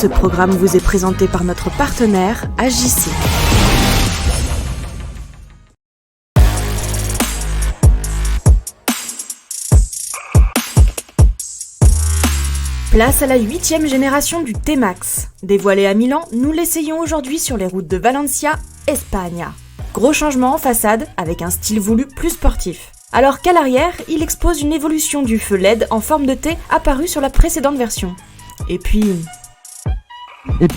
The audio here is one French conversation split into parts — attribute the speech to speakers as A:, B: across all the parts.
A: Ce programme vous est présenté par notre partenaire AJC. Place à la 8e génération du T-Max. Dévoilé à Milan, nous l'essayons aujourd'hui sur les routes de Valencia, Espagne. Gros changement en façade, avec un style voulu plus sportif. Alors qu'à l'arrière, il expose une évolution du feu LED en forme de T apparu sur la précédente version. Et puis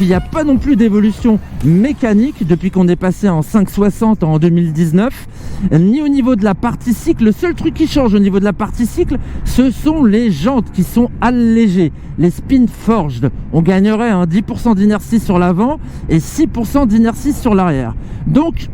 B: il n'y a pas non plus d'évolution mécanique depuis qu'on est passé en 560 en 2019, ni au niveau de la partie cycle. Le seul truc qui change au niveau de la partie cycle, ce sont les jantes qui sont allégées, les spin forged. On gagnerait 10% d'inertie sur l'avant et 6% d'inertie sur l'arrière. Donc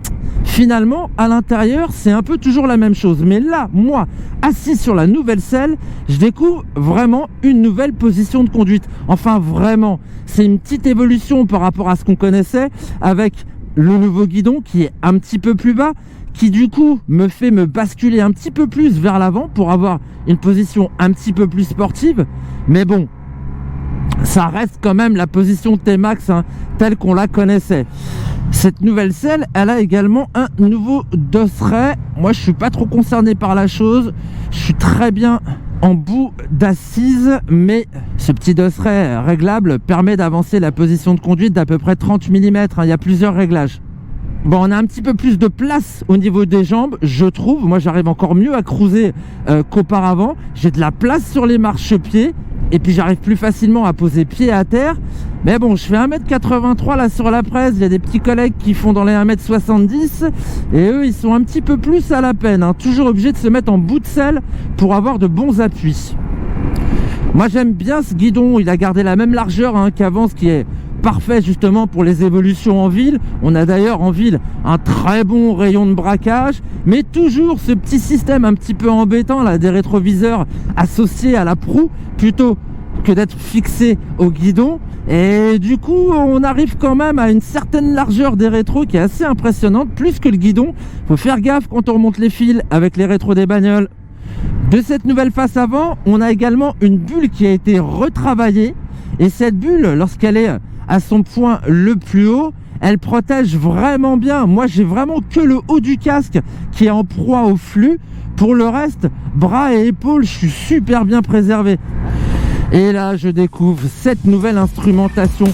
B: finalement, à l'intérieur, c'est un peu toujours la même chose. Mais là, moi, assis sur la nouvelle selle, je découvre vraiment une nouvelle position de conduite. Enfin, vraiment, c'est une petite évolution par rapport à ce qu'on connaissait, avec le nouveau guidon qui est un petit peu plus bas, qui du coup me fait me basculer un petit peu plus vers l'avant pour avoir une position un petit peu plus sportive. Mais bon, ça reste quand même la position T-Max telle qu'on la connaissait. Cette nouvelle selle, elle a également un nouveau dosseret. Moi, je suis pas trop concerné par la chose. Je suis très bien en bout d'assise, mais ce petit dosseret réglable permet d'avancer la position de conduite d'à peu près 30 mm. Il y a plusieurs réglages. Bon, on a un petit peu plus de place au niveau des jambes, je trouve. Moi, j'arrive encore mieux à cruiser qu'auparavant. J'ai de la place sur les marchepieds. Et puis j'arrive plus facilement à poser pied à terre. Mais bon, je fais 1m83 là sur la presse. Il y a des petits collègues qui font dans les 1m70. Et eux, ils sont un petit peu plus à la peine. Toujours obligés de se mettre en bout de selle pour avoir de bons appuis. Moi, j'aime bien ce guidon. Il a gardé la même largeur qu'avant, ce qui est parfait justement pour les évolutions en ville. On a d'ailleurs en ville un très bon rayon de braquage, mais toujours ce petit système un petit peu embêtant là, des rétroviseurs associés à la proue plutôt que d'être fixé au guidon. Et du coup, on arrive quand même à une certaine largeur des rétros qui est assez impressionnante, plus que le guidon. Faut faire gaffe quand on remonte les fils avec les rétros des bagnoles. De cette nouvelle face avant, on a également une bulle qui a été retravaillée. Et cette bulle, lorsqu'elle est à son point le plus haut, elle protège vraiment bien. Moi, j'ai vraiment que le haut du casque qui est en proie au flux. Pour le reste, bras et épaules, je suis super bien préservé. Et là, je découvre cette nouvelle instrumentation.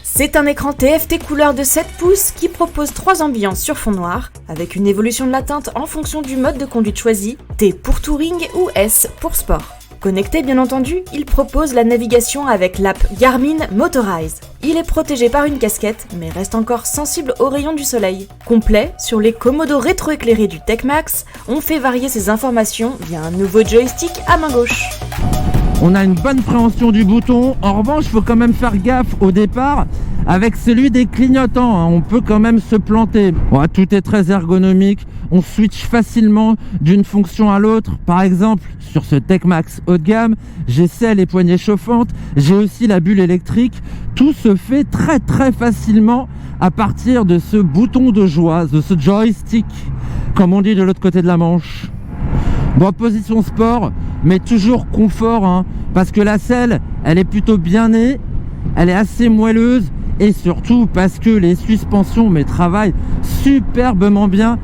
A: C'est un écran TFT couleur de 7 pouces qui propose 3 ambiances sur fond noir, avec une évolution de la teinte en fonction du mode de conduite choisi, T pour touring ou S pour sport. Connecté bien entendu, il propose la navigation avec l'app Garmin Motorize. Il est protégé par une casquette, mais reste encore sensible aux rayons du soleil. Complet, sur les commodos rétroéclairés du T-Max, on fait varier ses informations via un nouveau joystick à main gauche.
B: On a une bonne préhension du bouton. En revanche, il faut quand même faire gaffe au départ avec celui des clignotants. On peut quand même se planter. Ouais, tout est très ergonomique. On switch facilement d'une fonction à l'autre. Par exemple, sur ce T-Max haut de gamme, j'essaie les poignées chauffantes. J'ai aussi la bulle électrique. Tout se fait très très facilement à partir de ce bouton de joie, de ce joystick, comme on dit de l'autre côté de la Manche. Bon, position sport, mais toujours confort, parce que la selle, elle est plutôt bien née, elle est assez moelleuse, et surtout parce que les suspensions travaillent superbement bien.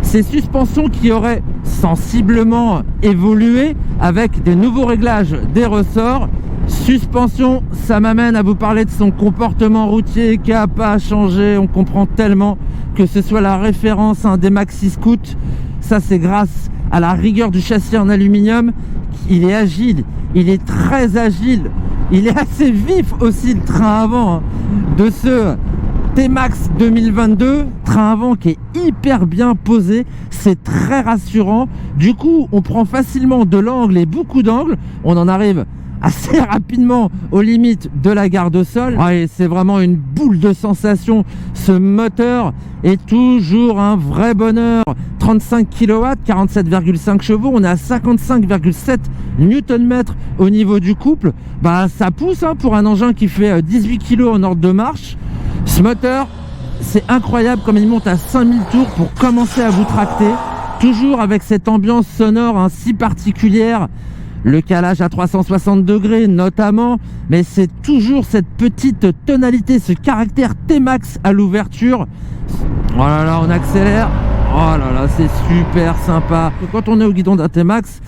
B: Ces suspensions qui auraient sensiblement évolué avec des nouveaux réglages des ressorts. Suspension, ça m'amène à vous parler de son comportement routier qui n'a pas changé. On comprend tellement que ce soit la référence des Maxi Scoot. Ça, c'est grâce à la rigueur du châssis en aluminium. Il est agile, il est très agile, il est assez vif aussi, le train avant de ce T-Max 2022, train avant qui est hyper bien posé, c'est très rassurant. Du coup, on prend facilement de l'angle et beaucoup d'angles, on en arrive assez rapidement aux limites de la garde au sol. Ouais, c'est vraiment une boule de sensation. Ce moteur est toujours un vrai bonheur. 35 kW, 47,5 chevaux, on est à 55,7 Nm au niveau du couple. Ça pousse pour un engin qui fait 18 kg en ordre de marche. Ce moteur, c'est incroyable comme il monte à 5000 tours pour commencer à vous tracter. Toujours avec cette ambiance sonore si particulière. le calage à 360 degrés notamment, mais c'est toujours cette petite tonalité, ce caractère T-Max à l'ouverture. Oh là là, on accélère. Oh là là, c'est super sympa. Quand on est au guidon d'un T-Max,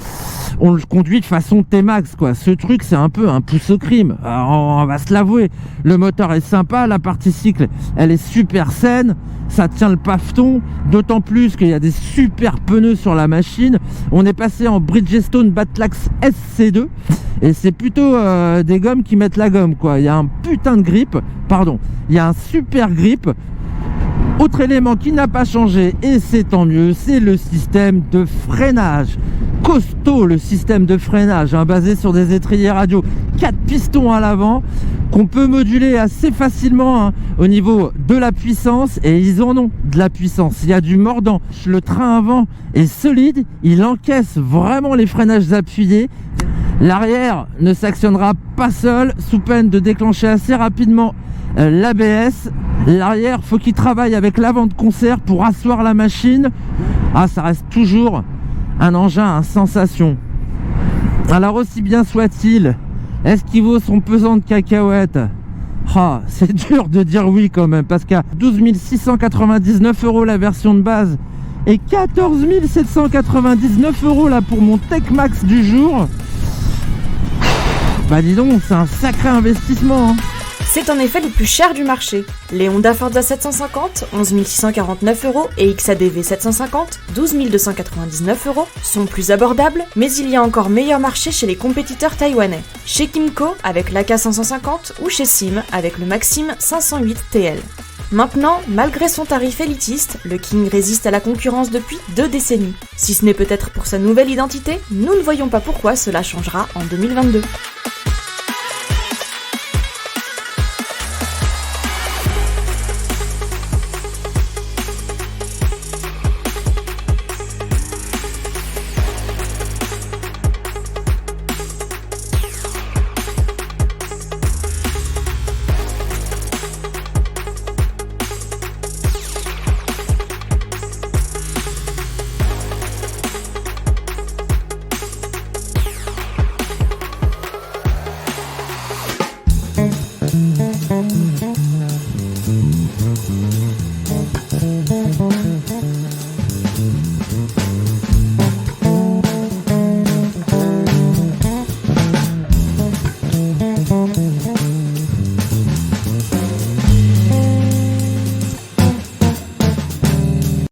B: on le conduit de façon T-Max, quoi. Ce truc, c'est un peu un pouce au crime. Alors, on va se l'avouer. Le moteur est sympa, la partie cycle, elle est super saine. Ça tient le paveton, d'autant plus qu'il y a des super pneus sur la machine. On est passé en Bridgestone Batlax SC2 et c'est plutôt des gommes qui mettent la gomme, quoi. Il y a un putain de grip, il y a un super grip. Autre élément qui n'a pas changé, et c'est tant mieux, c'est le système de freinage. Costaud le système de freinage, basé sur des étriers radio, 4 pistons à l'avant, qu'on peut moduler assez facilement au niveau de la puissance, et ils en ont de la puissance. Il y a du mordant. Le train avant est solide, il encaisse vraiment les freinages appuyés. L'arrière ne s'actionnera pas seul, sous peine de déclencher assez rapidement l'ABS. L'arrière, faut qu'il travaille avec l'avant de concert pour asseoir la machine. Ça reste toujours un engin à sensation. Alors aussi bien soit-il, est-ce qu'il vaut son pesant de cacahuètes? C'est dur de dire oui quand même, parce qu'à 12 699 € la version de base et 14 799 € là pour mon Tech Max du jour, dis donc, c'est un sacré investissement.
A: C'est en effet le plus cher du marché. Les Honda Forza 750, 11 649 € et XADV 750, 12 299 €, sont plus abordables, mais il y a encore meilleur marché chez les compétiteurs taïwanais. Chez Kymco avec l'AK 550 ou chez Sim avec le Maxim 508 TL. Maintenant, malgré son tarif élitiste, le King résiste à la concurrence depuis 2 décennies. Si ce n'est peut-être pour sa nouvelle identité, nous ne voyons pas pourquoi cela changera en 2022.